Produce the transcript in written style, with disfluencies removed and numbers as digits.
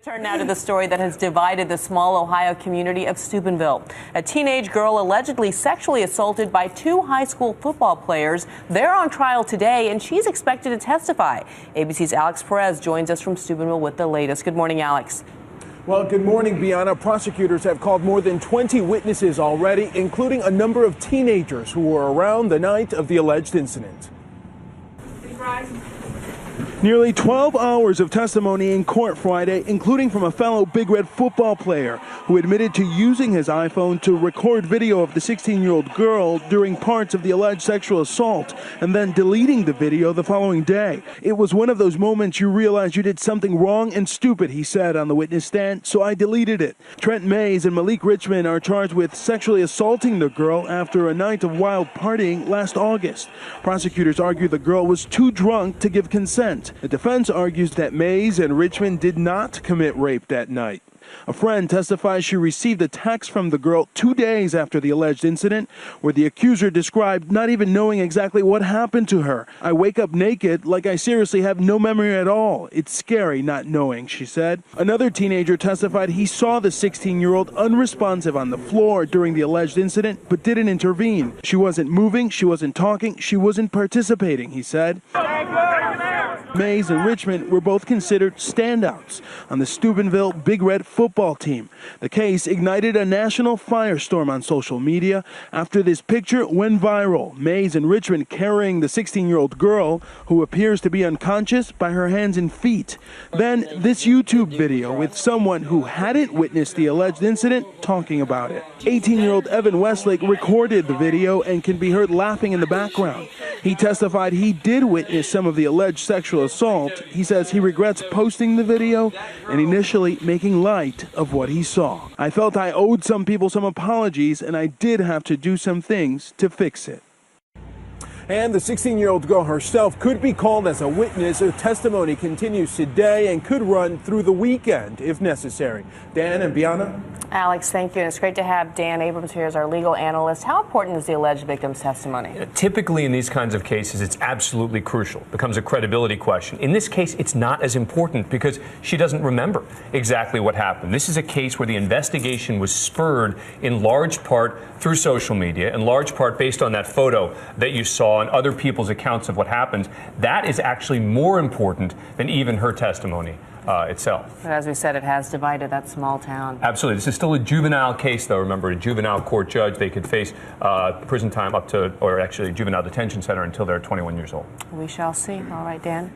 Turn now to the story that has divided the small Ohio community of Steubenville. A teenage girl allegedly sexually assaulted by two high school football players. They're on trial today, and she's expected to testify. ABC's Alex Perez joins us from Steubenville with the latest. Good morning, Alex. Well, good morning, Bianna. Prosecutors have called more than 20 witnesses already, including a number of teenagers who were around the night of the alleged incident. Nearly 12 hours of testimony in court Friday, including from a fellow Big Red football player who admitted to using his iPhone to record video of the 16-year-old girl during parts of the alleged sexual assault and then deleting the video the following day. It was one of those moments you realize you did something wrong and stupid, he said on the witness stand, so I deleted it. Trent Mays and Malik Richmond are charged with sexually assaulting the girl after a night of wild partying last August. Prosecutors argue the girl was too drunk to give consent. The defense argues that Mays and Richmond did not commit rape that night. A friend testifies she received a text from the girl 2 days after the alleged incident, where the accuser described not even knowing exactly what happened to her. "I wake up naked, like I seriously have no memory at all. It's scary not knowing," she said. Another teenager testified he saw the 16-year-old unresponsive on the floor during the alleged incident, but didn't intervene. "She wasn't moving, she wasn't talking, she wasn't participating," he said. Mays and Richmond were both considered standouts on the Steubenville Big Red football team. The case ignited a national firestorm on social media after this picture went viral. Mays and Richmond carrying the 16-year-old girl, who appears to be unconscious, by her hands and feet. Then this YouTube video with someone who hadn't witnessed the alleged incident talking about it. 18-year-old Evan Westlake recorded the video and can be heard laughing in the background. He testified he did witness some of the alleged sexual assault. He says he regrets posting the video and initially making light of what he saw. "I felt I owed some people some apologies, and I did have to do some things to fix it." And the 16-year-old girl herself could be called as a witness. Her testimony continues today and could run through the weekend if necessary. Dan and Bianna? Alex, thank you. And it's great to have Dan Abrams here as our legal analyst. How important is the alleged victim's testimony? Typically in these kinds of cases, it's absolutely crucial. It becomes a credibility question. In this case, it's not as important because she doesn't remember exactly what happened. This is a case where the investigation was spurred in large part through social media, in large part based on that photo that you saw and other people's accounts of what happened. That is actually more important than even her testimony itself. But as we said, it has divided that small town. Absolutely. This is still a juvenile case, though. Remember, a juvenile court judge, they could face prison time up to, or actually juvenile detention center until they're 21 years old. We shall see. All right, Dan.